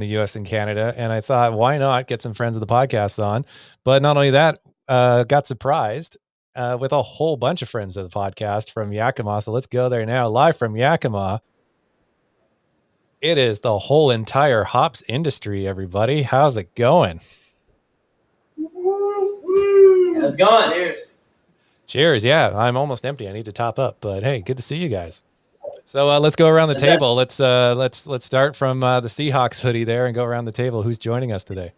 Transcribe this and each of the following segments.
the US and Canada. And I thought, why not get some friends of the podcast on? But not only that, got surprised with a whole bunch of friends of the podcast from Yakima. So let's go there now, live from Yakima. It is the whole entire hops industry, everybody. How's it going? How's it going? Cheers. Cheers. Yeah, I'm almost empty. I need to top up, but hey, good to see you guys. So let's go around the table. Let's start from the Seahawks hoodie there and go around the table. Who's joining us today?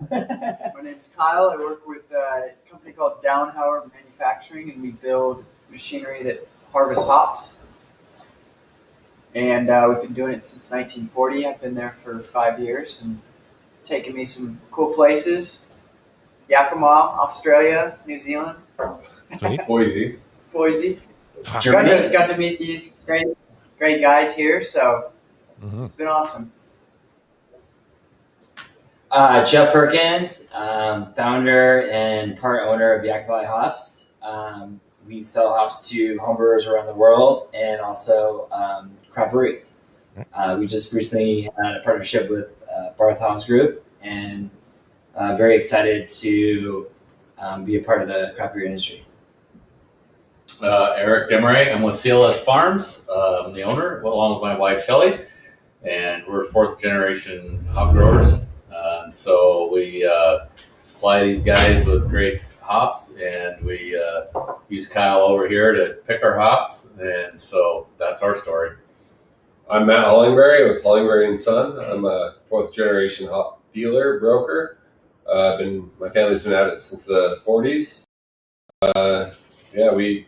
My name's Kyle. I work with a company called Downhauer Manufacturing, and we build machinery that harvests hops. And we've been doing it since 1940. I've been there for 5 years, and it's taken me some cool places. Yakima, Australia, New Zealand. Sweet. Boise. Germany. Got to meet these great guys here, so It's been awesome. Jeff Perkins, founder and part owner of Yakima Valley Hops. We sell hops to homebrewers around the world and also craft breweries. We just recently had a partnership with Barth House Group, and very excited to be a part of the craft beer industry. Eric Demeray. I'm with CLS Farms. I'm the owner, along with my wife Shelly, and we're fourth generation hop growers. So we supply these guys with great hops, and we use Kyle over here to pick our hops, and so that's our story. I'm Matt Hollingberry with Hollingberry & Son. I'm a fourth generation hop dealer, broker. My family's been at it since the 40s. We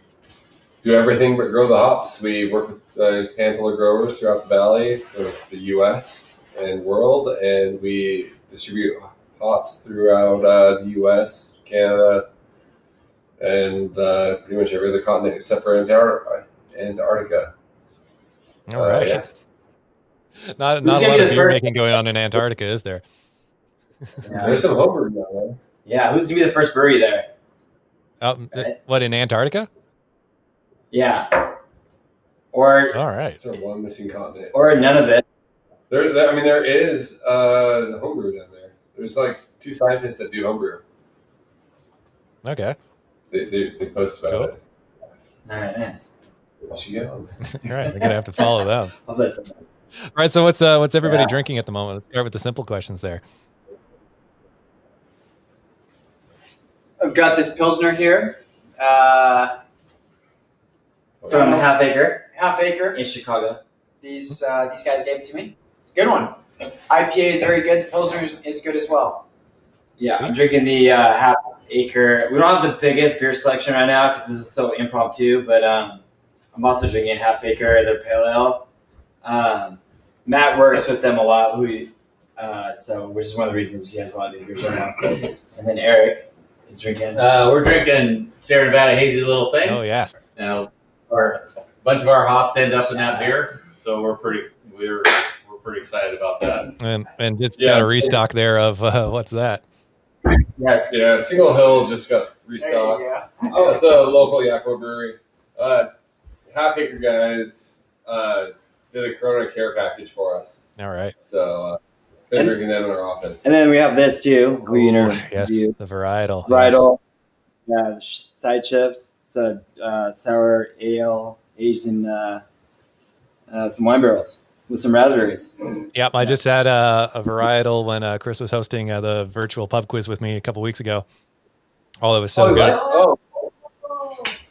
do everything but grow the hops. We work with a handful of growers throughout the valley, with the U.S. and world, and we distribute hops throughout the U.S., Canada, and pretty much every other continent except for Antarctica. All right. Not a lot of beer making going on in Antarctica, is there? Yeah. There's some homebrew down there. Yeah, who's going to be the first brewery there? What, in Antarctica? Yeah. Or all right. It's our one missing continent. Or none of it. There is homebrew down there. There's like 2 scientists that do homebrew. Okay. They post about it. All right, nice. All right, I'm gonna have to follow them. I'll listen. All right, so what's everybody drinking at the moment? Let's start with the simple questions there. I've got this Pilsner here. From Half Acre in Chicago. These guys gave it to me. It's a good one. IPA is very good. The Pilsner is good as well. Yeah, I'm drinking the Half Acre. We don't have the biggest beer selection right now because this is so impromptu, but I'm also drinking Half Acre, their pale ale. Matt works with them a lot, which is one of the reasons he has a lot of these beers right now. And then Eric is drinking. We're drinking Sierra Nevada Hazy Little Thing. Oh yes. Now, a bunch of our hops end up in that beer, so we're pretty excited about that. And just got a restock there of what's that? Yes. Yeah, Single Hill just got restocked. That's a local Yakima brewery. Half Acre guys did a Corona care package for us. All right. So been drinking them in our office. And then we have this too. Yes, the varietal. Varietal. Yes. Yeah, side chips. It's a sour ale aged in some wine barrels with some raspberries. Yep, I just had a varietal when Chris was hosting the virtual pub quiz with me a couple weeks ago. Oh, it was so good. Oh.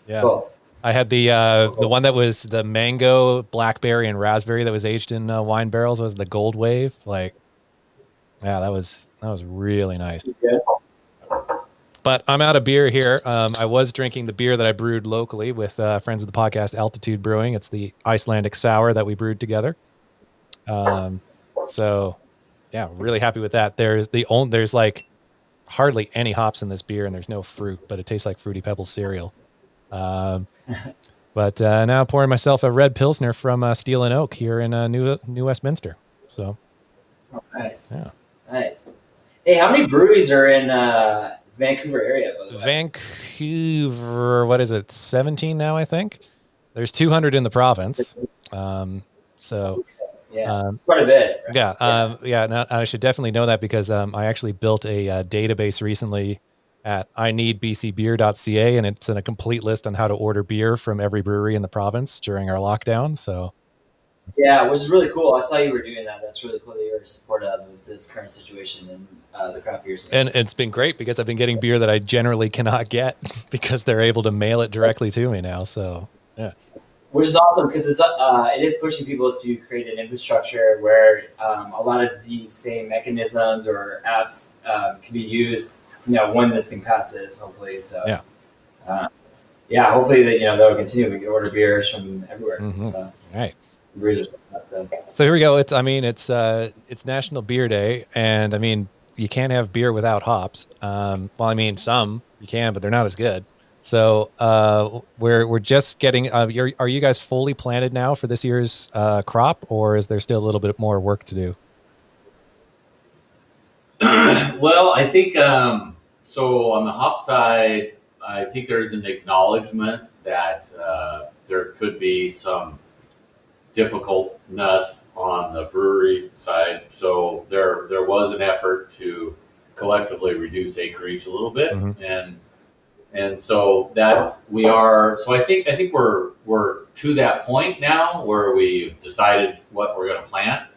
Yeah. Cool. I had the one that was the mango, blackberry, and raspberry that was aged in wine barrels was the Gold Wave. Like, yeah, that was really nice. But I'm out of beer here. I was drinking the beer that I brewed locally with friends of the podcast, Altitude Brewing. It's the Icelandic Sour that we brewed together. So, yeah, really happy with that. There's like hardly any hops in this beer, and there's no fruit, but it tastes like Fruity Pebbles cereal. But now pouring myself a red Pilsner from Steel and Oak here in New Westminster. So, nice. Yeah. Nice. Hey, how many breweries are in Vancouver area, by the way? Vancouver, what is it? 17 now, I think. There's 200 in the province. So Yeah, quite a bit. Right? Yeah. And I should definitely know that because I actually built a database recently at ineedbcbeer.ca, and it's in a complete list on how to order beer from every brewery in the province during our lockdown. So Yeah, which is really cool. I saw you were doing that. That's really cool that you're supportive of this current situation in the craft beer scene. and it's been great because I've been getting beer that I generally cannot get because they're able to mail it directly to me now. So yeah. Which is awesome because it is pushing people to create an infrastructure where a lot of these same mechanisms or apps can be used, when this thing passes, hopefully. So hopefully that they'll continue. We can order beers from everywhere. Mm-hmm. So right. brews are So here we go. It's National Beer Day, and I mean you can't have beer without hops. Well, I mean some you can, but they're not as good. So we're just getting. Are you guys fully planted now for this year's crop, or is there still a little bit more work to do? Well, I think so. On the hop side, I think there's an acknowledgement that there could be some difficultness on the brewery side. So there was an effort to collectively reduce acreage a little bit, and so that we are. So I think we're to that point now where we've decided what we're going to plant,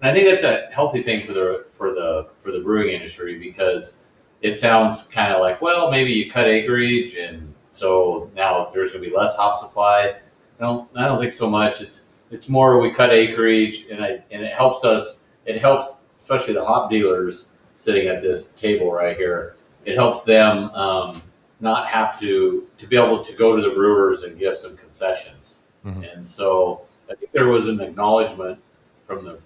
and I think that's a healthy thing for the brewing industry because it sounds kind of like, well, maybe you cut acreage and so now there's going to be less hop supply. No, I don't think so much. It's more we cut acreage and it helps us. It helps especially the hop dealers sitting at this table right here. It helps them not have to be able to go to the brewers and give some concessions. Mm-hmm. And so I think there was an acknowledgement from the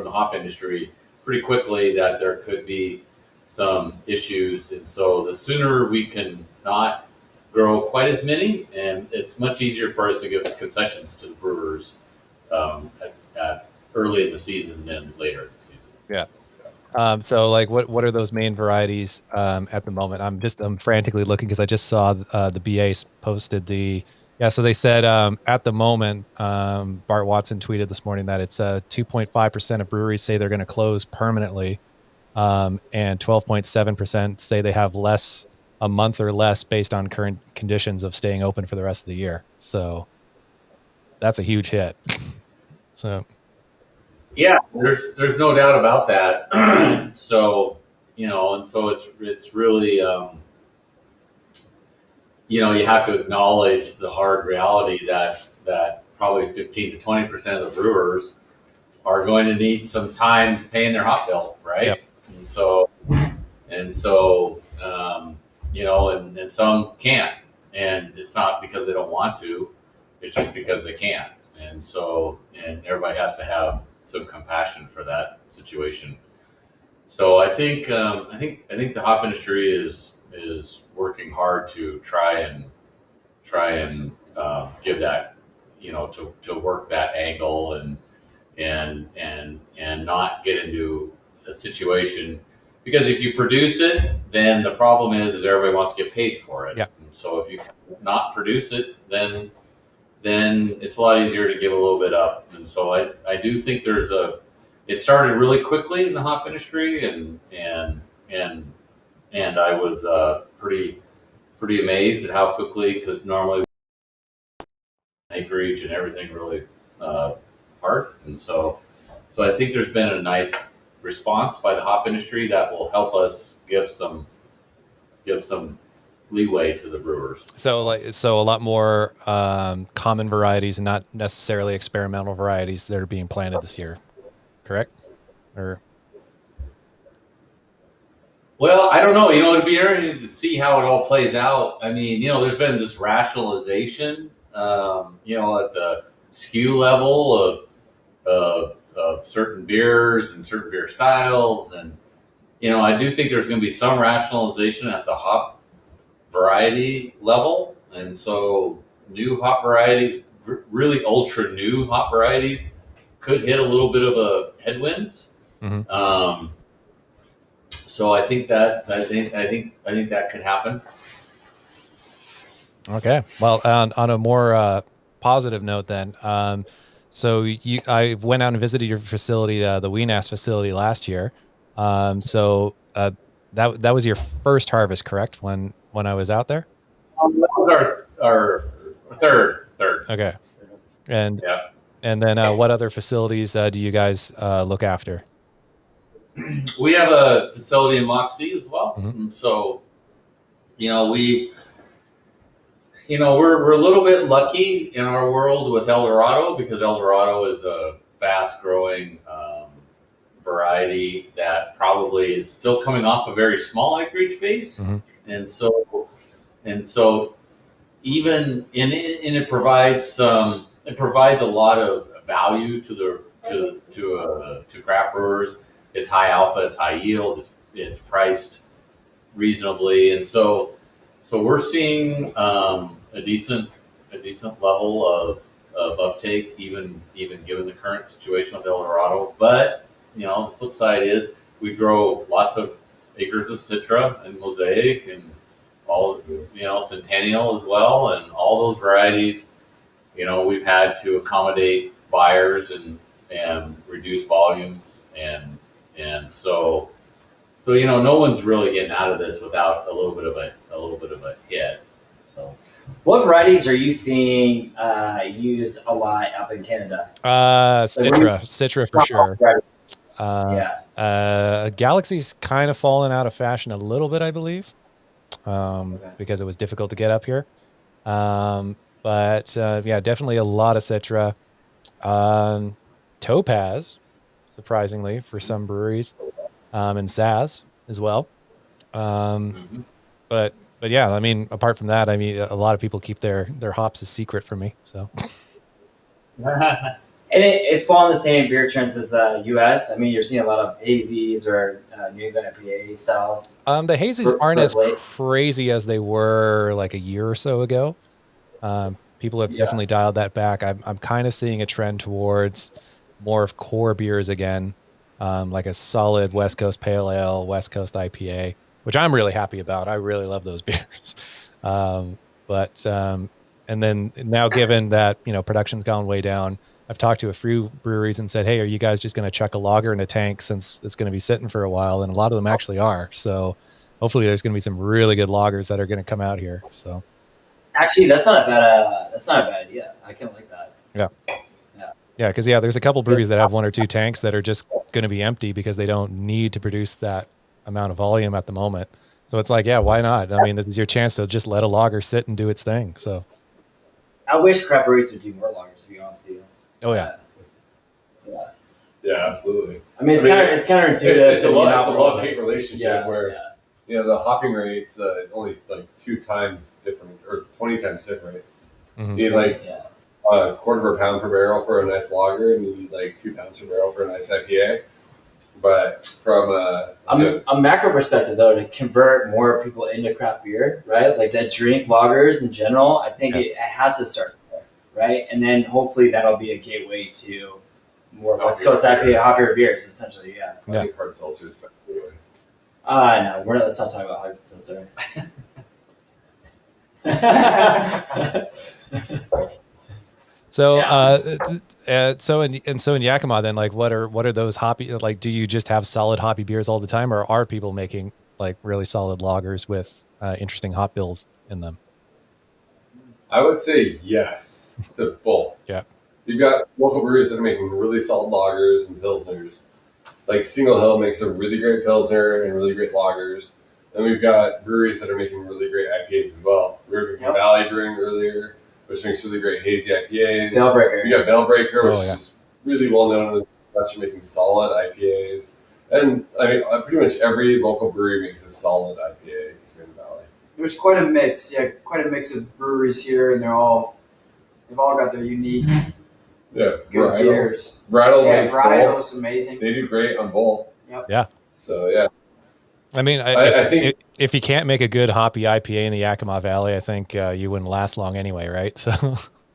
hop industry pretty quickly that there could be some issues. And so the sooner we can not grow quite as many, and it's much easier for us to give concessions to the brewers at early in the season than later in the season. Yeah. So like what are those main varieties at the moment? I'm frantically looking because I just saw the BA posted so they said at the moment Bart Watson tweeted this morning that it's 2.5% of breweries say they're going to close permanently, and 12.7% say they have a month or less based on current conditions of staying open for the rest of the year. So that's a huge hit. So yeah, there's no doubt about that. So and so it's really you have to acknowledge the hard reality that probably 15 to 20% of the brewers are going to need some time paying their hop bill, right? Yep. And so and some can't, and it's not because they don't want to, it's just because they can't. And so everybody has to have some compassion for that situation. So I think the hop industry is working hard to try and give that to work that angle and not get into a situation, because if you produce it, then the problem is everybody wants to get paid for it. Yeah. And so if you not produce it, then it's a lot easier to give a little bit up. And so I do think it started really quickly in the hop industry, and I was pretty amazed at how quickly, because normally acreage and everything really hard. And so I think there's been a nice response by the hop industry that will help us give some leeway to the brewers. So a lot more common varieties and not necessarily experimental varieties that are being planted this year, correct? Or well, I don't know. It'd be interesting to see how it all plays out. I mean, there's been this rationalization, at the SKU level of certain beers and certain beer styles, and I do think there's going to be some rationalization at the hop variety level, and so new hop varieties, really ultra new hop varieties, could hit a little bit of a headwind. Mm-hmm. So I think that could happen. Okay. Well, on a more positive note, then, So I went out and visited your facility, the Weenass facility last year. So that was your first harvest, correct? When I was out there. That was our third. Okay. And Yeah. and then what other facilities do you guys look after? We have a facility in Moxie as well, Mhm. and so we're a little bit lucky in our world with El Dorado because El Dorado is a fast growing variety that probably is still coming off a very small acreage base, Mhm. and so even in it, and it provides a lot of value to craft brewers. It's high alpha, it's high yield, it's priced reasonably, and so we're seeing a decent level of uptake, even given the current situation of El Dorado. But the flip side is we grow lots of acres of Citra and Mosaic and all Centennial as well, and all those varieties. We've had to accommodate buyers and reduce volumes, and so no one's really getting out of this without a little bit of a hit. So What varieties are you seeing used a lot up in Canada? Citra for sure. Yeah. Galaxy's kind of fallen out of fashion a little bit, I believe, because it was difficult to get up here. But yeah, definitely a lot of Citra. Topaz, surprisingly, for some breweries, and Saz as well. mhm. But yeah, I mean, apart from that, I mean, a lot of people keep their hops a secret from me. So And it's following the same beer trends as the U.S. I mean, you're seeing a lot of hazies or New England IPA styles. the hazies aren't as crazy as they were like a year or so ago. People have definitely dialed that back. I'm kind of seeing a trend towards more of core beers again, like a solid West Coast Pale Ale, West Coast IPA, which I'm really happy about. I really love those beers. And then now, given that production's gone way down, I've talked to a few breweries and said, "Hey, are you guys just going to chuck a lager in a tank since it's going to be sitting for a while?" And a lot of them actually are. So hopefully, there's going to be some really good lagers that are going to come out here. So. Actually, that's not a bad idea. I kind of like that. Yeah, because there's a couple breweries that have one or two tanks that are just going to be empty because they don't need to produce that amount of volume at the moment. So it's like, yeah, why not? I mean, this is your chance to just let a lager sit and do its thing. So I wish craft breweries would do more lagers, to be honest with you. Oh yeah. Yeah, absolutely. I mean, it's counterintuitive. It's a love-hate relationship where yeah. the hopping rate's only like 2 times different or 20 times different. Mhm. You need like a quarter of a pound per barrel for a nice lager, and you need like 2 pounds per barrel for a nice IPA. But from a macro perspective, though, to convert more people into craft beer, right? Like that drink lagers in general, I think it has to start there, right? And then hopefully that'll be a gateway to more West Coast IPA, hoppier beers, essentially. Yeah. I think hard seltzers. Anyway. No, let's not talk about hard seltzer. So, so in Yakima, then, like, what are those hoppy? Like, do you just have solid hoppy beers all the time, or are people making like really solid lagers with interesting hop bills in them? I would say yes to both. Yeah. You've got local breweries that are making really solid lagers and pilsners. Like Single Hill makes a really great pilsner and really great lagers. And we've got breweries that are making really great IPAs as well. We were drinking Valley Brewing earlier, which makes really great hazy IPAs. Bellbreaker. We got Bellbreaker, which is really well known in the West for making solid IPAs. And I mean, pretty much every local brewery makes a solid IPA here in the Valley. There's quite a mix, quite a mix of breweries here, and they've all got their unique good beers. Varietal is amazing. They do great on both. Yep. Yeah. So yeah. I mean, I think if you can't make a good hoppy IPA in the Yakima Valley, I think you wouldn't last long anyway, right? So.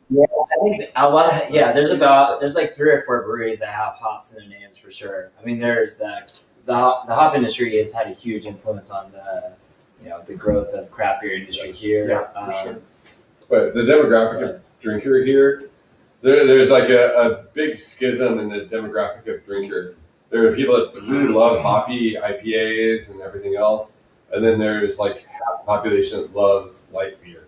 Yeah, I think a lot of there's like 3 or 4 breweries that have hops in their names for sure. I mean, there's the hop industry has had a huge influence on the growth of craft beer industry here. Yeah, for sure. But the demographic of drinker here there's like a big schism in the demographic of drinker. There are people that really love hoppy IPAs and everything else, and then there's like half the population that loves light beer.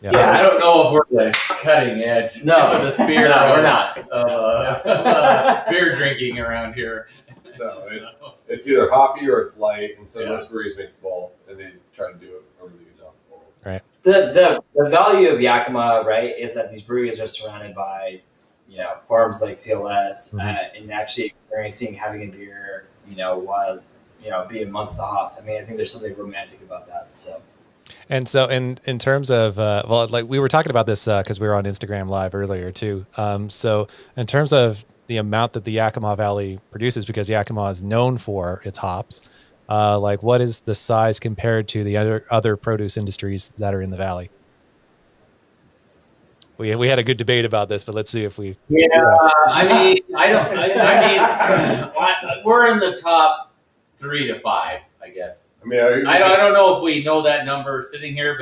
Yeah, I don't know if we're the cutting edge. No. Tip of the spear. No, we're not. Beer drinking around here. No, it's either hoppy or it's light, and so Yeah. most breweries make both, and they try to do a really good job of both. Right. The value of Yakima, right, is that these breweries are surrounded by, farms like CLS, and actually experiencing having a beer, while, be amongst the hops. I mean, I think there's something romantic about that. So. And so, in terms of, like we were talking about this because we were on Instagram Live earlier too. So, in terms of the amount that the Yakima Valley produces, because Yakima is known for its hops, like what is the size compared to the other produce industries that are in the valley? We had a good debate about this, but let's see if we. Yeah, I mean, we're in the top 3 to 5, I guess. I mean, I don't know if we know that number sitting here,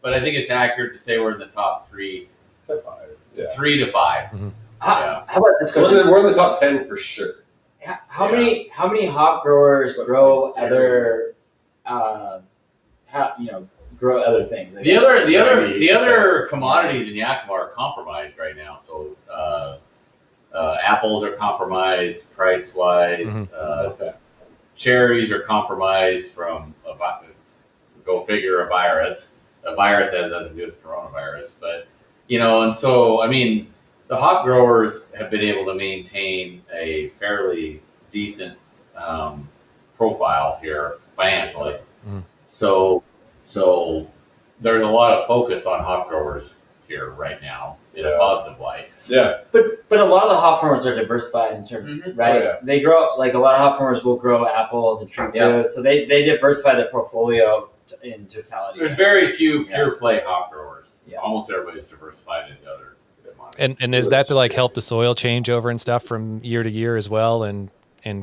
but I think it's accurate to say we're in the top 3. Say 5. Yeah. 3 to 5. Mm-hmm. How about this question? We're in the top 10 for sure. How many hop growers grow other, grow other things? The other commodities in Yakima are compromised right now. So apples are compromised price wise. Cherries are compromised from go figure a virus. A virus has nothing to do with coronavirus, but and so I mean, the hop growers have been able to maintain a fairly decent profile here financially. So there's a lot of focus on hop growers here right now in a positive light. Yeah. But a lot of the hop farmers are diversified in terms, right? Oh, yeah. They grow, like a lot of hop farmers will grow apples and tree fruit, so they diversify their portfolio in totality. There's very few pure play hop growers. Yeah. Almost everybody's diversified into other commodities. And is that to like help the soil change over and stuff from year to year as well, and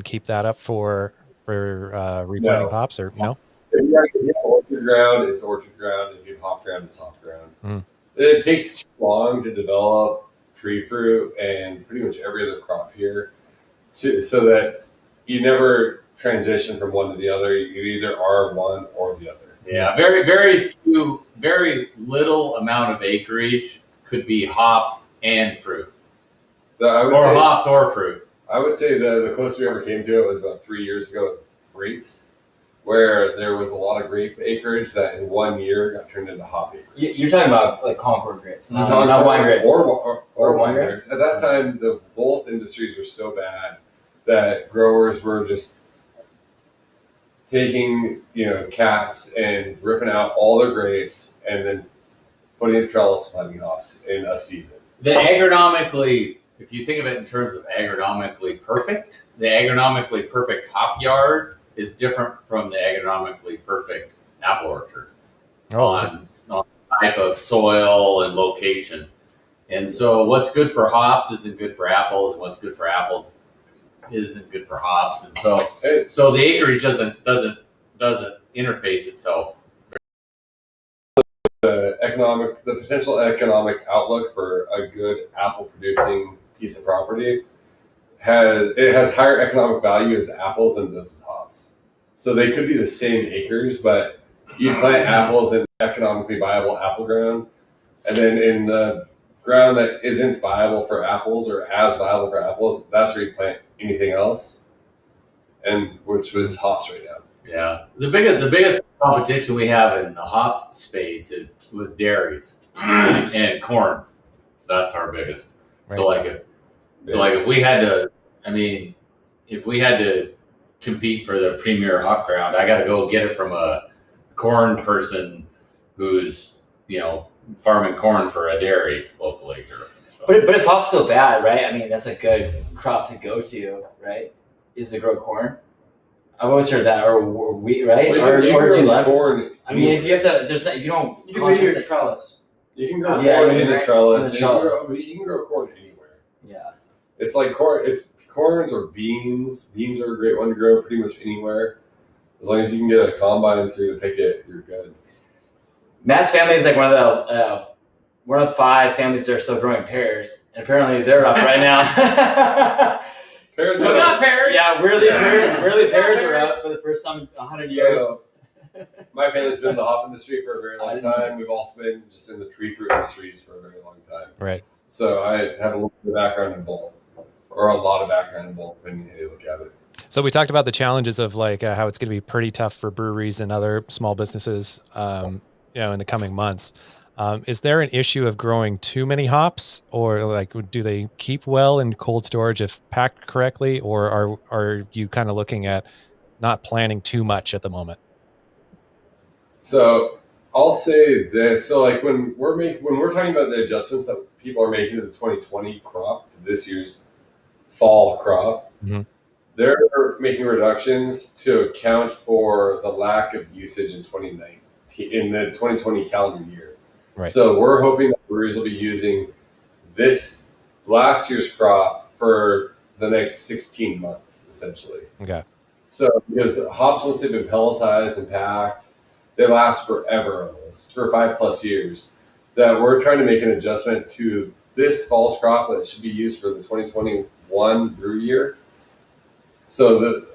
keep that up for replanting hops, or no? If you have orchard ground, it's orchard ground. If you have hop ground, it's hop ground. It takes too long to develop tree fruit and pretty much every other crop here, so that you never transition from one to the other. You either are one or the other. Yeah, very few, very little amount of acreage could be hops and fruit, hops or fruit. I would say the closest we ever came to it was about 3 years ago with grapes, where there was a lot of grape acreage that in 1 year got turned into hop acreage. You're talking about like Concord grapes, not wine grapes. Or wine grapes. At that time, both industries were so bad that growers were just taking cats and ripping out all their grapes and then putting in trellis planting hops in a season. The agronomically, if you think of it in terms of agronomically perfect, the agronomically perfect hop yard is different from the agronomically perfect apple orchard on type of soil and location. And so what's good for hops isn't good for apples, and what's good for apples isn't good for hops. And so the acreage doesn't interface itself. The potential economic outlook for a good apple producing piece of property has higher economic value as apples than does as hops. So they could be the same acres, but you plant apples in economically viable apple ground, and then in the ground that isn't viable for apples or as viable for apples, that's where you plant anything else, and which was hops right now. Yeah, the biggest competition we have in the hop space is with dairies and corn. That's our biggest. Right. So if we had to, if we had to compete for the premier hop ground, I got to go get it from a corn person who's farming corn for a dairy locally. So. But if hop's so bad, right? I mean, that's a good crop to go to, right? Is to grow corn. I've always heard that, or wheat, right? Well, or do you love corn? I mean, if you have to, if you don't, you can leave your trellis. You can grow corn in the trellis. You can grow corn anywhere. Yeah, it's like corn. It's corns or beans. Beans are a great one to grow pretty much anywhere, as long as you can get a combine through to pick it. You're good. Matt's family is like one of the one of 5 families that are still growing pears, and apparently they're up right now. Pears We got pears. Yeah, weirdly pears are up for the first time in 100 years. So, my family's been in the hop industry for a very long time. We've also been just in the tree fruit industries for a very long time. Right. So I have a little bit of background in both, or a lot of background in both, depending on how you look at it. So we talked about the challenges of like how it's going to be pretty tough for breweries and other small businesses, in the coming months. Is there an issue of growing too many hops, or like do they keep well in cold storage if packed correctly, or are you kind of looking at not planning too much at the moment? So I'll say this: so like when we're talking about the adjustments that people are making to the 2020 crop to this year's fall crop, they're making reductions to account for the lack of usage in 2019 in the 2020 calendar year. Right. So we're hoping that breweries will be using this last year's crop for the next 16 months, essentially. Okay. So because hops, once they've been pelletized and packed, they last forever almost, for 5+ years. That we're trying to make an adjustment to this fall's crop that should be used for the 2021 brew year. So that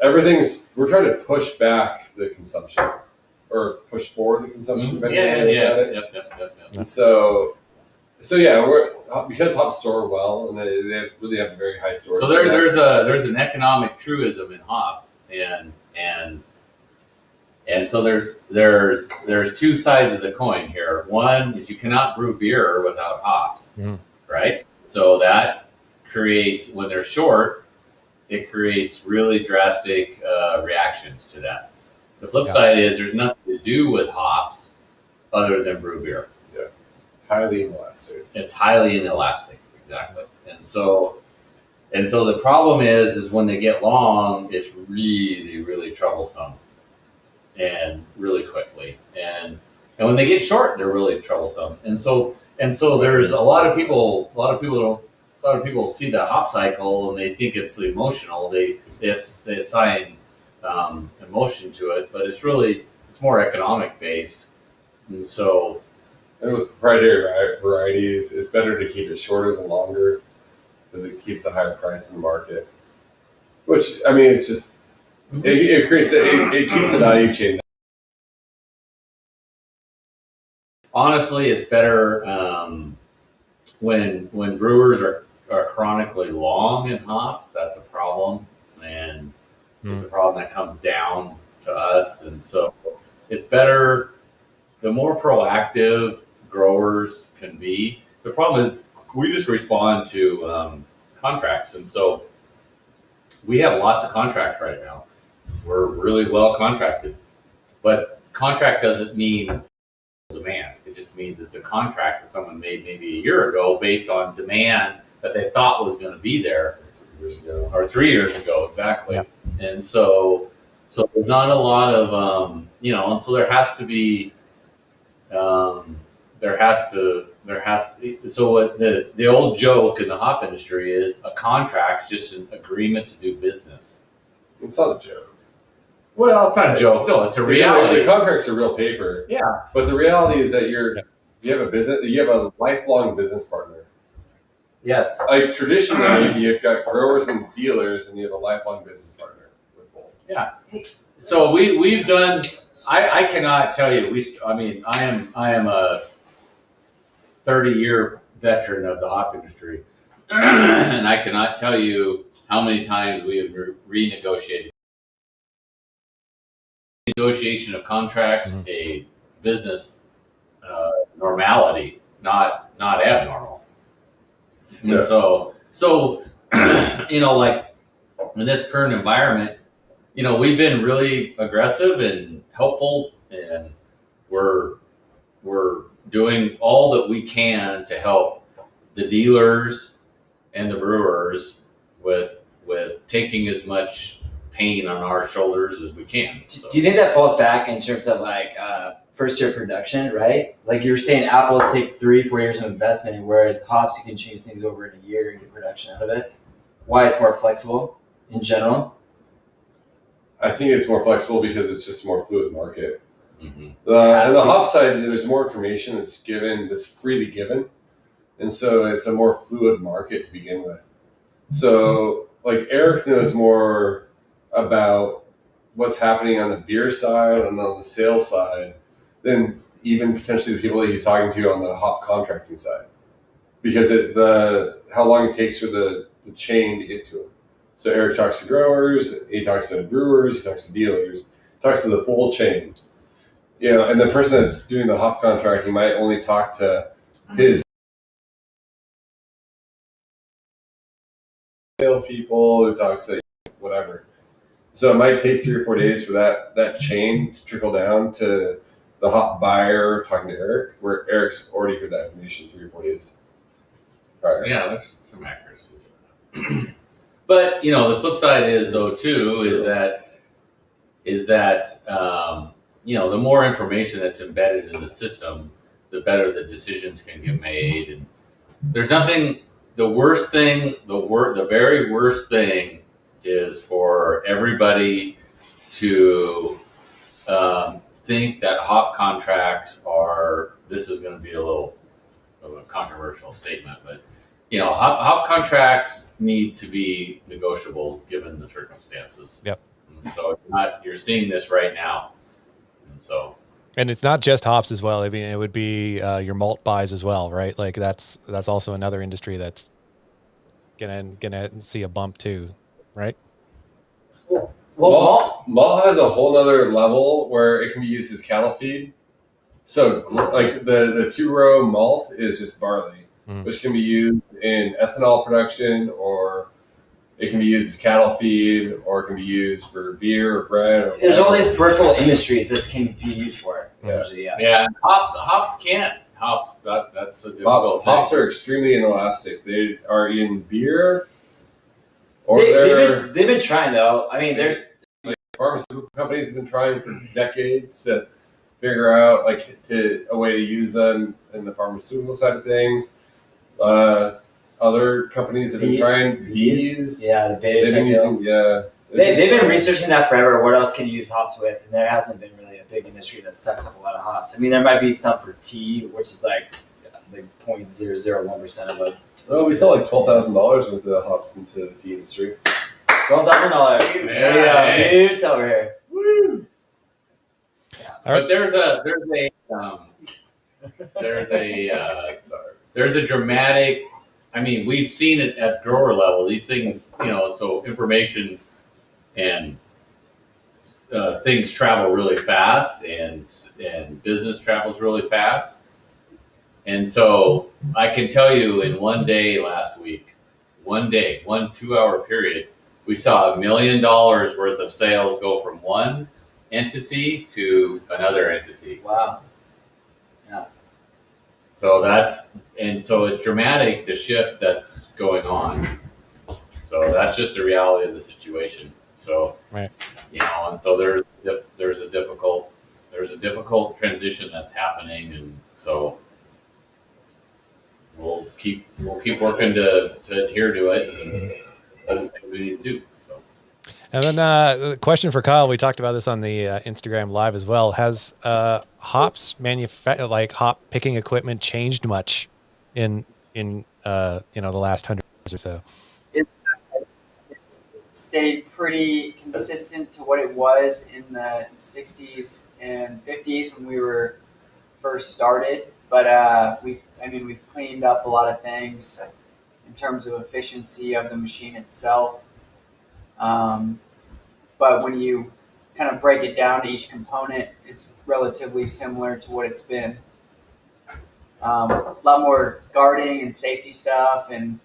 we're trying to push back the consumption, or push forward the consumption. And so yeah, because hops store well, and they really have a very high storage. So there's an economic truism in hops, and so there's 2 sides of the coin here. One is you cannot brew beer without hops, right? So that creates, when they're short, it creates really drastic reactions to that. The flip side is there's nothing to do with hops other than brew beer. Yeah, highly inelastic. It's highly inelastic, exactly. And so the problem is when they get long, it's really, really troublesome, and really quickly. And when they get short, they're really troublesome. And so there's a lot of people see the hop cycle and they think it's emotional. They assign emotion to it, but it's more economic based. And with proprietary varieties, it's better to keep it shorter than longer because it keeps a higher price in the market. Which, I mean, it's just it creates it keeps the value chain. Honestly, it's better when brewers are chronically long in hops. That's a problem, and it's a problem that comes down to us. And so it's better the more proactive growers can be. The problem is we just respond to contracts, and so we have lots of contracts right now. We're really well contracted, but contract doesn't mean demand. It just means it's a contract that someone made maybe a year ago based on demand that they thought was going to be there 3 years ago, exactly. Yeah. And so there's not a lot of and so there has to be so what the old joke in the hop industry is a contract's just an agreement to do business. It's not a joke. Well, it's not a joke. No, it's a reality. The contract's a real paper. Yeah. But the reality is that you have a lifelong business partner. Yes. Like traditionally, you've got growers and dealers, and you have a lifelong business partner with both. Yeah. So we've done. I cannot tell you. I am a 30-year veteran of the hop industry, and I cannot tell you how many times we have renegotiated. Negotiation of contracts, a business normality, not abnormal. Yeah. And so like in this current environment, we've been really aggressive and helpful, and we're doing all that we can to help the dealers and the brewers with taking as much pain on our shoulders as we can. So. Do you think that falls back in terms of like first year production, right? Like you were saying, apples take 3-4 years of investment, whereas hops you can change things over in a year and get production out of it. Why it's more flexible in general? I think it's more flexible because it's just a more fluid market. Mm-hmm. On the hop side, there's more information that's freely given. and so it's a more fluid market to begin with. So like Eric knows more about what's happening on the beer side and on the sales side than even potentially the people that he's talking to on the hop contracting side, because how long it takes for the chain to get to them. So Eric talks to growers, he talks to brewers, he talks to dealers, he talks to the full chain. And the person that's doing the hop contracting might only talk to his salespeople, who talks to whatever. So it might take 3 or 4 days for that chain to trickle down to the hop buyer talking to Eric, where Eric's already heard that information 3 or 4 days prior. Yeah, there's some accuracy. But the flip side is though too is that the more information that's embedded in the system, the better the decisions can get made. And there's nothing. The very worst thing is for everybody to think that hop contracts are. This is going to be a little of a controversial statement, but hop contracts need to be negotiable given the circumstances. Yep. And so you're seeing this right now, and it's not just hops as well. I mean, it would be your malt buys as well, right? Like that's also another industry that's gonna see a bump too, right? Well, malt has a whole other level where it can be used as cattle feed. So like the 2-row malt is just barley, which can be used in ethanol production, or it can be used as cattle feed, or it can be used for beer or bread. Or there's all these peripheral industries that can be used for it. Essentially, yeah. Hops can't. That's a difficult thing. Hops are extremely inelastic. They are in beer, or they've been trying though. I mean, there's pharmaceutical companies have been trying for decades to figure out a way to use them in the pharmaceutical side of things. Other companies have been trying bees. Yeah, the beta they've been using. Yeah, they've been researching that forever. What else can you use hops with? And there hasn't been really a big industry that sucks up a lot of hops. I mean, there might be some for tea, which is like 0.001% of it. Oh, we sell like $12,000 worth of hops into the tea industry. $12,000. There you go. Huge over here. Woo! Yeah. But there's a dramatic. I mean, we've seen it at grower level. These things, so information and things travel really fast, and business travels really fast. And so I can tell you, in one day last week, 2-hour period, we saw $1 million worth of sales go from one entity to another entity. Wow. Yeah. So it's dramatic, the shift that's going on. So that's just the reality of the situation. So, right. And so there's a difficult transition that's happening, and so we'll keep working to adhere to it and other things we need to do. So. And then a question for Kyle. We talked about this on the Instagram Live as well. Has hops hop picking equipment changed much in the last 100 years or so? It's stayed pretty consistent to what it was in the 60s and 50s when we were first started. But we've cleaned up a lot of things in terms of efficiency of the machine itself. But when you kind of break it down to each component, it's relatively similar to what it's been. A lot more guarding and safety stuff, and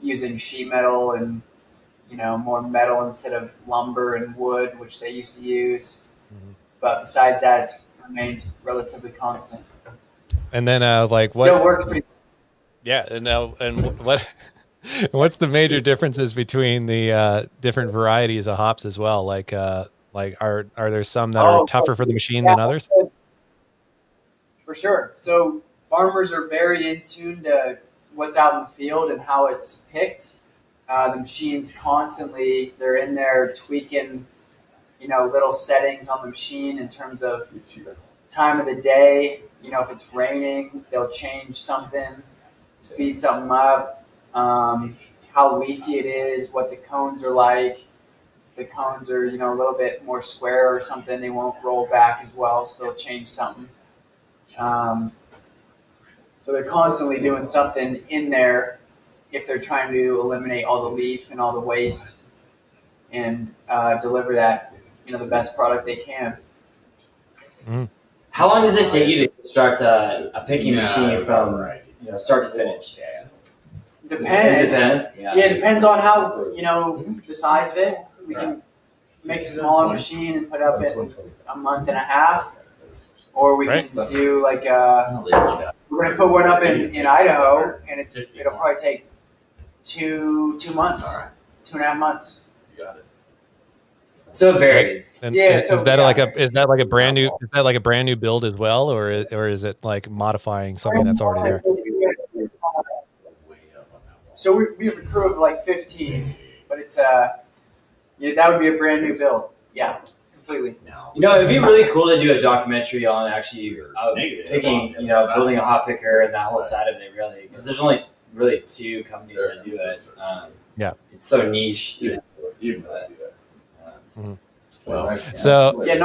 using sheet metal and more metal instead of lumber and wood, which they used to use. Mm-hmm. But besides that, it's remained relatively constant. And then what still works pretty. Yeah, and what's the major differences between the different varieties of hops as well? Like are there some that are tougher for the machine than others? For sure. So farmers are very in tune to what's out in the field and how it's picked. The machines constantly, they're in there tweaking, little settings on the machine in terms of time of the day. If it's raining, they'll change something. speed something up, how leafy it is, what the cones are like. The cones are, you know, a little bit more square or something. They won't roll back as well, so they'll change something. So they're constantly doing something in there if they're trying to eliminate all the leaf and all the waste and deliver that, you know, the best product they can. How long does it take you to construct a picking machine from start to finish? Depends. It depends. Yeah, it depends on how, you know, the size of it. We can make a smaller machine and put up in a month and a half, or we can do like we're gonna put one up in Idaho, and it'll probably take two months, 2.5 months. You got it. So it varies. And Yeah, is that like a brand new build as well, or is it like modifying something that's already there? So we have a crew of like 15, but it's that would be a brand new build. Yeah, completely. You know, it'd be really cool to do a documentary on actually picking, building a hop picker and that whole side of it, really, because there's only really 2 companies that do it. Yeah, it's so niche. So I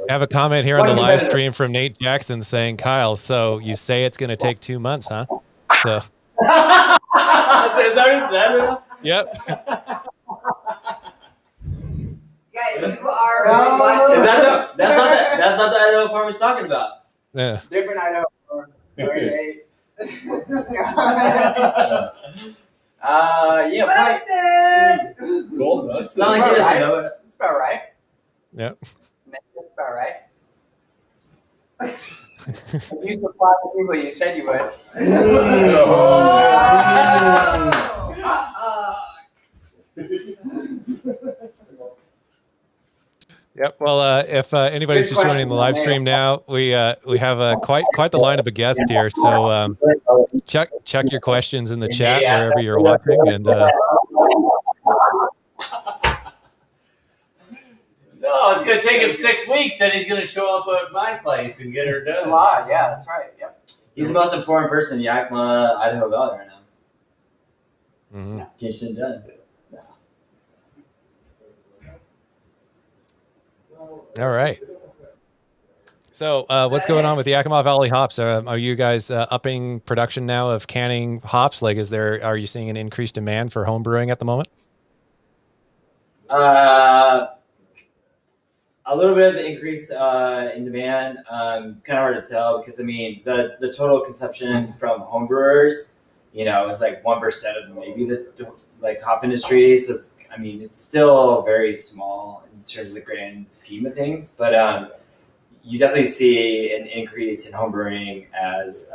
have a comment here on the live stream from Nate Jackson saying, Kyle, so you say it's going to take 2 months, huh? So. Is that what he said? Yep. Guys, you are really watching. That's not the Idaho farm he's talking about. Yeah. Different Idaho farm. Sorry, Nate. Yeah, Busted! Gold dust. It's not like he doesn't know it. It's about right. Yep. That's about right. You supplied the people you said you would. Yep. Well, if anybody's just joining the live stream now, we have quite the lineup of guests here. So check your questions in the chat wherever you're watching, and No, it's going to take him 6 weeks, then he's going to show up at my place and get her done. July, yeah, that's right. Yep. He's the most important person in Yakima, Idaho Valley right now. mm-hmm. Kitchen does. All right. So what's going on with the Yakima Valley Hops? Are you guys upping production now of canning hops? Like, are you seeing an increased demand for home brewing at the moment? A little bit of increase in demand. It's kind of hard to tell because, I mean, the total consumption from home brewers, is like 1% of maybe the hop industry. So it's still very small in terms of the grand scheme of things. But you definitely see an increase in home brewing as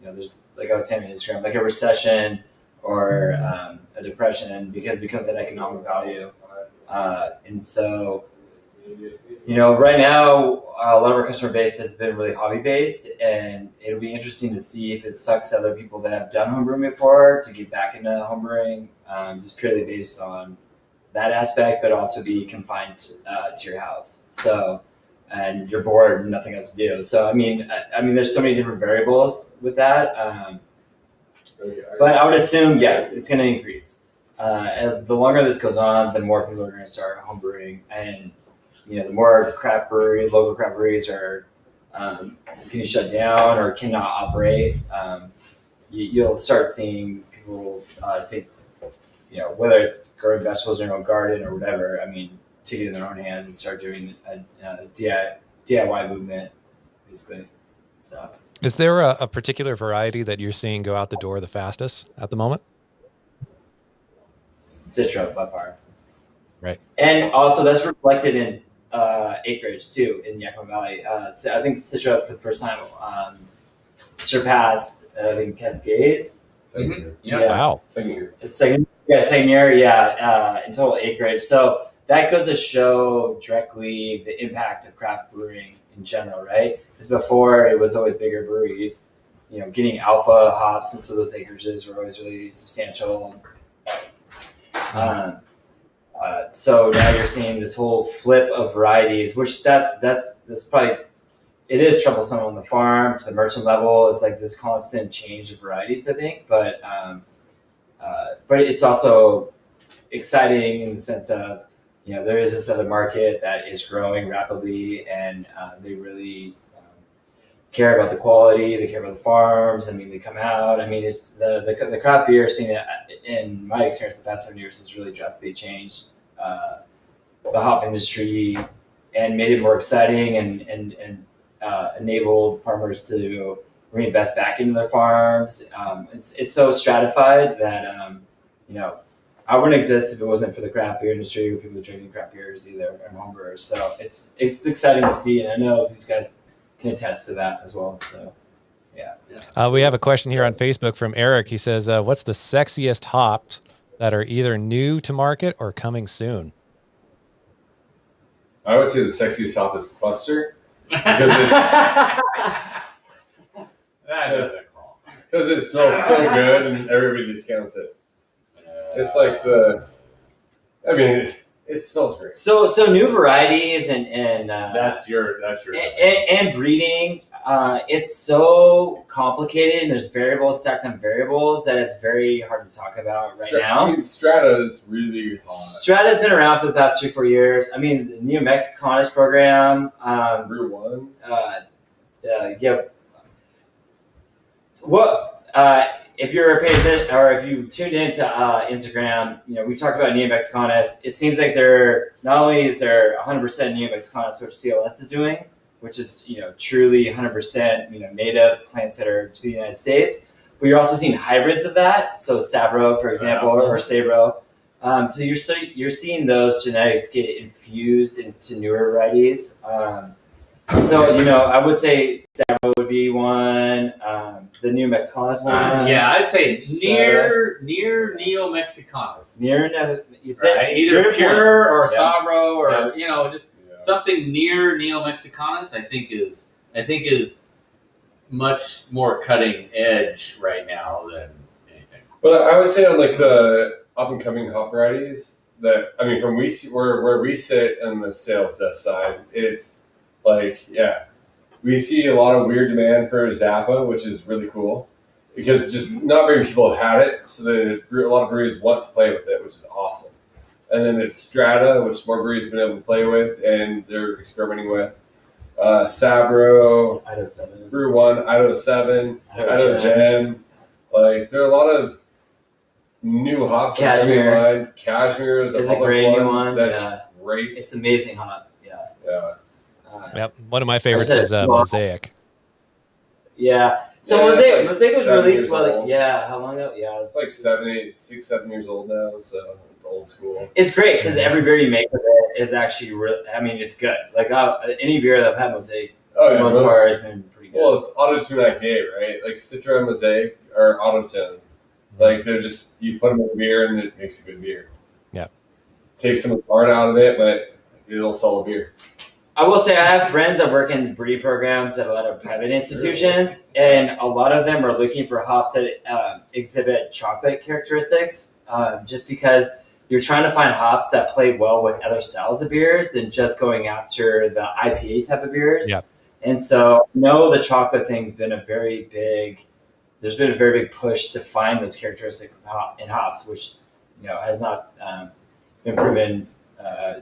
there's, like I was saying on Instagram, like a recession or a depression, because it becomes an economic value, and so. Right now, a lot of our customer base has been really hobby-based, and it'll be interesting to see if it sucks other people that have done homebrewing before to get back into homebrewing, just purely based on that aspect, but also be confined to your house. So, and you're bored and nothing else to do. So, there's so many different variables with that, but I would assume, yes, it's going to increase. The longer this goes on, the more people are going to start homebrewing, and the more local craft breweries are getting shut down or cannot operate, you'll start seeing people take, whether it's growing vegetables in their own garden or whatever, take it in their own hands and start doing a DIY movement, basically. So, is there a particular variety that you're seeing go out the door the fastest at the moment? Citra by far. Right. And also that's reflected in acreage too in Yakima Valley. So I think Citra for the first time surpassed Cascades. Mm-hmm. Yeah. Wow. Second year, in total acreage. So that goes to show directly the impact of craft brewing in general, right? Because before it was always bigger breweries, getting alpha hops, and so those acreages were always really substantial. So now you're seeing this whole flip of varieties, which that's probably it is troublesome on the farm to the merchant level. It's like this constant change of varieties, I think, but it's also exciting in the sense of, there is this other market that is growing rapidly, and they really care about the quality. They care about the farms. I mean, they come out. I mean, it's the craft beer scene. In my experience, the past 7 years has really drastically changed the hop industry and made it more exciting, and enabled farmers to reinvest back into their farms. It's so stratified that I wouldn't exist if it wasn't for the craft beer industry or people drinking craft beers either, and homebrewers. So it's exciting to see, and I know these guys can attest to that as well. So yeah. We have a question here on Facebook from Eric. He says, "What's the sexiest hops that are either new to market or coming soon?" I would say the sexiest hop is Cluster That doesn't call. because it smells so good and everybody discounts it. It's like it smells great. So new varieties and That's your. and breeding. It's so complicated, and there's variables stacked on variables that it's very hard to talk about right now. I mean, Strata is really hot. Strata's been around for the past 3-4 years. I mean, the New Mexicanos program. Brew One. Yeah. What if you're paying attention, or if you tuned into Instagram? We talked about New Mexicanos. It seems like not only is there 100% New Mexicanos, which CLS is doing, which is truly 100% native plants that are to the United States, but you're also seeing hybrids of that. So Sabro, for example, or Sabro. So you're seeing those genetics get infused into newer varieties. So I would say Sabro would be one. The New Mexicanos one. Yeah, I'd say it's near Neo Mexicanos. Right? Either pure or Sabro or just Yeah. something near Neo Mexicanos. I think is much more cutting edge right now than anything. But I would say on like the up and coming hop varieties that from where we sit on the sales desk side, it's like we see a lot of weird demand for Zappa, which is really cool because just not very many people have had it, so a lot of breweries want to play with it, which is awesome. And then it's Strata, which more breweries have been able to play with and they're experimenting with. Sabro, Idaho 7. Brew One, Idaho 7, Idaho Gem. Like there are a lot of new hops that are coming in line. Cashmere is a great new one. That's great. It's amazing hop. Yeah. Yep. One of my favorites is Mosaic. Yeah. So Mosaic was released how long ago? Yeah, it's like 7 years old now, so it's old school. It's great because every beer you make with it is actually it's good. Like any beer that I've had Mosaic, for the most part, has been pretty good. Well, it's auto-tune IPA, right? Like Citra and Mosaic are auto-tune. Like they're just, you put them in a beer and it makes a good beer. Yeah. Take some of the art out of it, but it'll sell a beer. I will say I have friends that work in breeding programs at a lot of private institutions, and a lot of them are looking for hops that exhibit chocolate characteristics, just because you're trying to find hops that play well with other styles of beers than just going after the IPA type of beers. Yeah. And so, the chocolate thing's been there's been a very big push to find those characteristics in hops, which has not been proven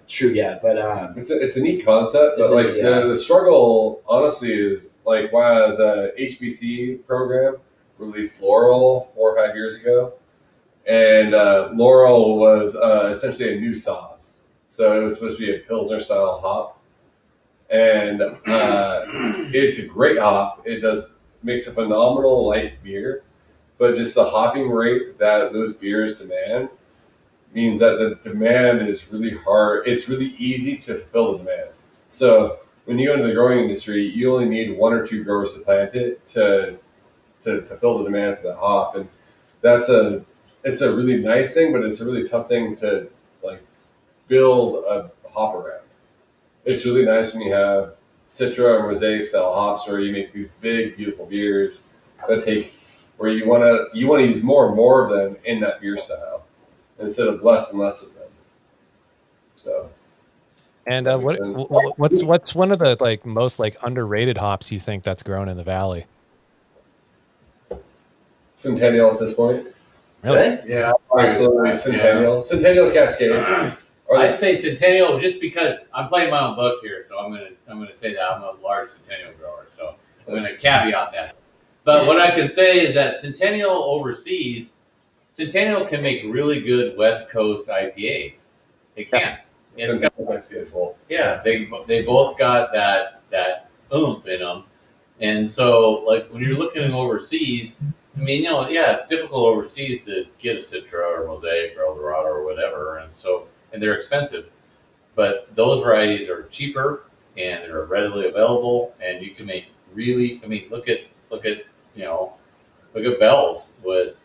true yet, but it's a neat concept, but the struggle honestly is like why the HBC program released Laurel 4 or 5 years ago, and Laurel was essentially a new sauce, so it was supposed to be a Pilsner style hop, and it's a great hop. It makes a phenomenal light beer, but just the hopping rate that those beers demand means that the demand is really hard. It's really easy to fulfill the demand. So when you go into the growing industry, you only need 1 or 2 growers to plant it to fulfill the demand for the hop. And it's a really nice thing, but it's a really tough thing to build a hop around. It's really nice when you have Citra or Mosaic style hops where you make these big, beautiful beers where you want to use more and more of them in that beer style, instead of less and less of them. So, And what's one of the like most like underrated hops you think that's grown in the valley? Centennial at this point. Really? Yeah, Absolutely, Centennial. Centennial Cascade. I'd say Centennial just because I'm playing my own book here, so I'm gonna say that I'm a large Centennial grower, so I'm gonna caveat that. But what I can say is that Centennial overseas, Centennial can make really good West Coast IPAs. It can. It's got, yeah, they both got that oomph in them, and so like when you're looking overseas, I mean, yeah, it's difficult overseas to get a Citra or Mosaic or Eldorado or whatever, and they're expensive. But those varieties are cheaper and they're readily available, and you can make really. I mean, look at Bell's with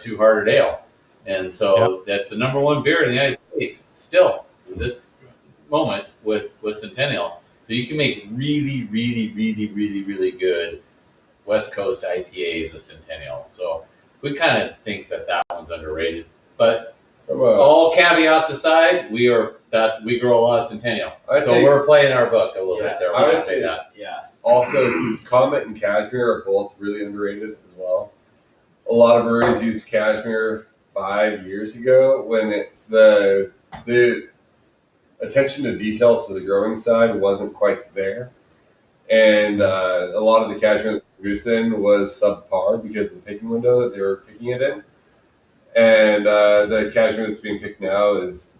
Two Hearted Ale, and so that's the number one beer in the United States still to this moment with Centennial. So you can make really, really, really, really, really good West Coast IPAs with Centennial. So we kind of think that one's underrated, but all caveats aside, we grow a lot of Centennial. So we're playing our book a little bit there. I would say that. Yeah. Also, Comet and Cashmere are both really underrated as well. A lot of breweries used Cashmere 5 years ago when the attention to detail to the growing side wasn't quite there, and a lot of the Cashmere that produced in was subpar because of the picking window that they were picking it in. And the Cashmere that's being picked now is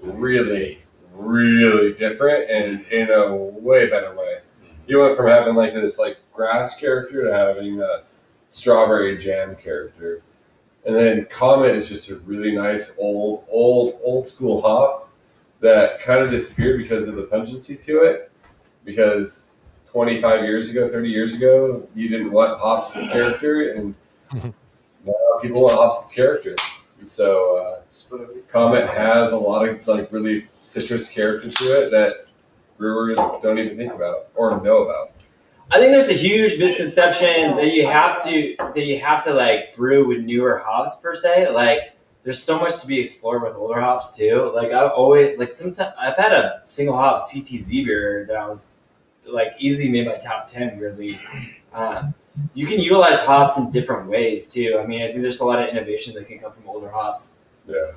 really, really different and in a way better way. You went from having like this like grass character to having a strawberry jam character. And then Comet is just a really nice old school hop that kind of disappeared because of the pungency to it. Because 25 years ago, 30 years ago, you didn't want hops with character, and now people want hops with character. So Comet has a lot of like really citrus character to it that brewers don't even think about or know about. I think there's a huge misconception that you have to like brew with newer hops per se. Like there's so much to be explored with older hops too. Like I've always like sometimes I've had a single hop CTZ beer that I was like easily made my top 10 weirdly. You can utilize hops in different ways too. I mean, I think there's a lot of innovation that can come from older hops. Yeah.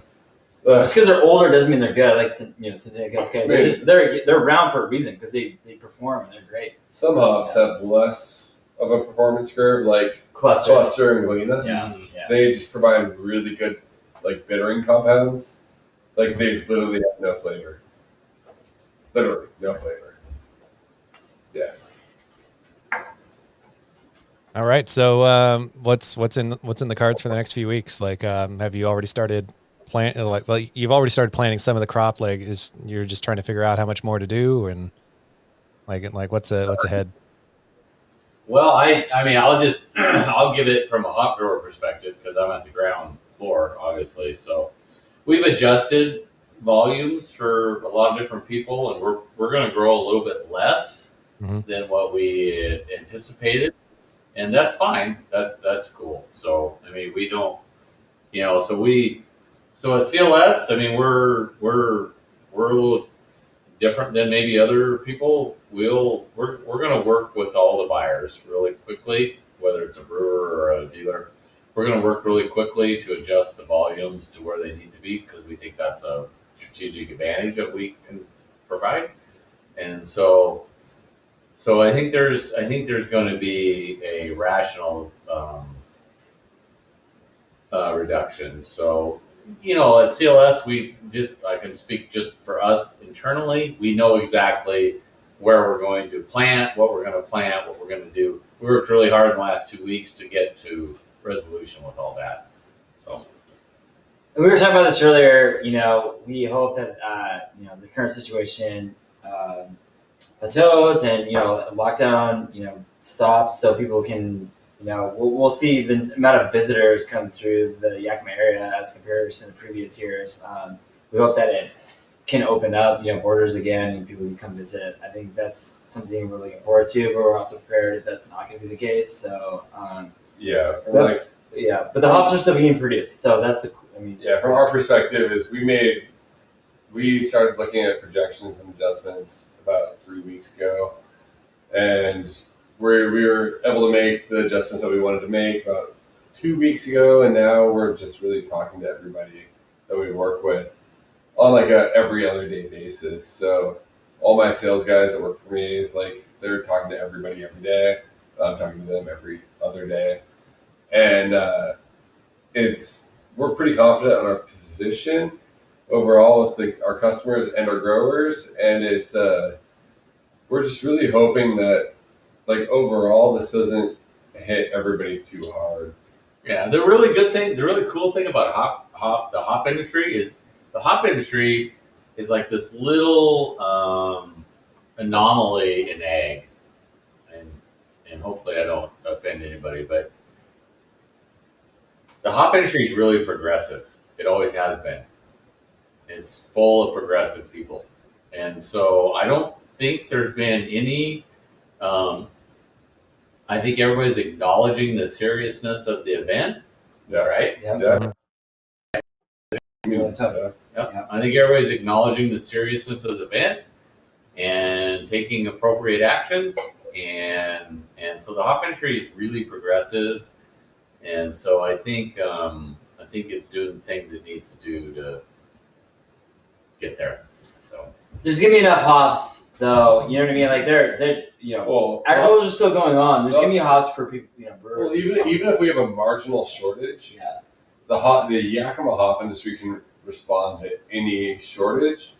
Just because they're older doesn't mean they're good. Like Centennial Cascade, they're around for a reason because they perform and they're great. Some hops have less of a performance curve, like Cluster and Galena. Yeah. They just provide really good like bittering compounds. Like they literally have no flavor. Literally no flavor. Yeah. All right. So what's in the cards for the next few weeks? Like, have you already started you've already started planting some of the crop. Like, you're just trying to figure out how much more to do, and like what's ahead? Well, I mean, I'll give it from a hop grower perspective because I'm at the ground floor, obviously. So we've adjusted volumes for a lot of different people, and we're going to grow a little bit less than what we anticipated, and that's fine. That's cool. So I mean, we don't, so at CLS, I mean, we're a little different than maybe other people. We're going to work with all the buyers really quickly, whether it's a brewer or a dealer. We're going to work really quickly to adjust the volumes to where they need to be because we think that's a strategic advantage that we can provide. And so I think there's going to be a rational reduction. So at CLS, I can speak just for us internally. We know exactly where we're going to plant, what we're going to plant, what we're going to do. We worked really hard in the last 2 weeks to get to resolution with all that. So, and we were talking about this earlier. We hope that the current situation plateaus and lockdown stops so people can. We'll see the amount of visitors come through the Yakima area as compared to the previous years. We hope that it can open up, borders again and people can come visit. I think that's something we're looking forward to, but we're also prepared if that's not going to be the case. So, but the hops are still being produced. So that's from our perspective is we made we started looking at projections and adjustments about 3 weeks ago, and we were able to make the adjustments that we wanted to make about 2 weeks ago, and now we're just really talking to everybody that we work with on like a every other day basis. So all my sales guys that work for me, like they're talking to everybody every day. I'm talking to them every other day, and we're pretty confident on our position overall with our customers and our growers, and we're just really hoping that like overall this doesn't hit everybody too hard. Yeah, the really cool thing about the hop industry is like this little anomaly in ag, and hopefully I don't offend anybody, but the hop industry is really progressive. It always has been. It's full of progressive people, and so I don't think there's been any. I think everybody's acknowledging the seriousness of the event. Yeah. Right. Yeah. Yep. I think everybody's acknowledging the seriousness of the event and taking appropriate actions, and so the hop industry is really progressive, and so I think it's doing the things it needs to do to get there. So There's gonna be enough hops, though. You know what I mean? Like they're agriculture is still going on. There's gonna be hops for people, brewers. Well, even if we have a marginal shortage, the Yakima hop industry can respond to any shortage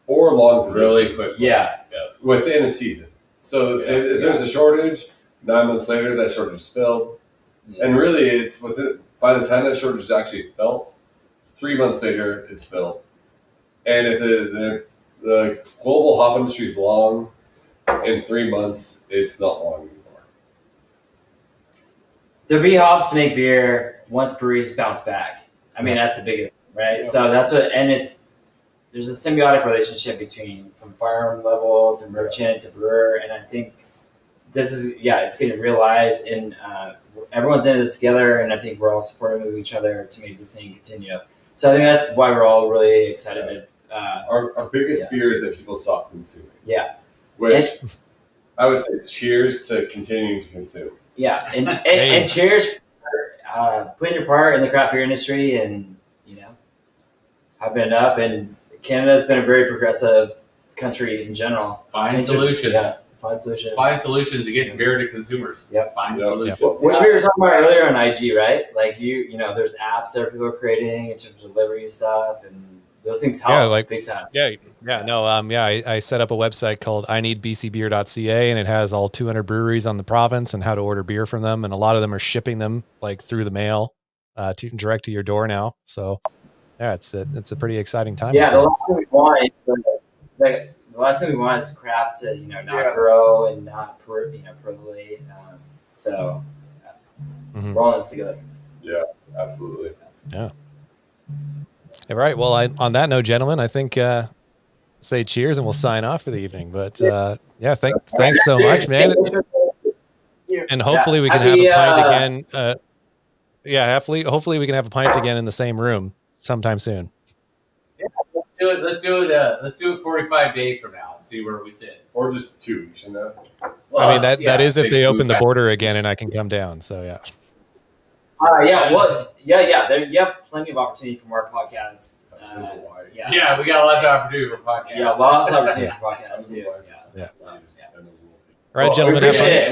or long position really quick. Yeah. Yes. within a season. So if there's a shortage, 9 months later that shortage is filled, and really it's by the time that shortage is actually felt, 3 months later it's filled. And if the global hop industry is long, in 3 months it's not long anymore. There'll be hops to make beer once breweries bounce back. I mean, that's the biggest, right? Yeah. So that's there's a symbiotic relationship between from farm level to merchant to brewer, and I think this is it's getting realized, and everyone's in this together, and I think we're all supportive of each other to make this thing continue. So I think that's why we're all really excited. Our biggest fear is that people stop consuming. Yeah. Which I would say cheers to continuing to consume. Yeah, and cheers for putting your part in the craft beer industry, and hyping it up. And Canada's been a very progressive country in general. Find solutions. Find solutions. Find solutions to getting beer to consumers. Yep. Find solutions. Which we were talking about earlier on IG, right? Like there's apps that people are creating in terms of delivery stuff, and those things help big time. I set up a website called ineedbcbeer.ca, and it has all 200 breweries on the province and how to order beer from them, and a lot of them are shipping them like through the mail direct to your door now. So it's a pretty exciting time. Yeah, the last thing we want is craft to not grow and not percolate. So we're all in this together. Yeah, absolutely. Yeah. All right. Well, on that note, gentlemen, I think say cheers and we'll sign off for the evening. But thanks so much, man. And hopefully we can have a pint again. Hopefully we can have a pint again in the same room sometime soon. Yeah, let's do it 45 days from now and see where we sit. Or just 2 weeks from now. Well, I mean that is if they open the border again and I can come down. So yeah. You have plenty of opportunity for more podcasts. We got lots of opportunity for podcasts. Yeah, lots of opportunity for podcasts too. Yeah. All right, gentlemen. We appreciate it.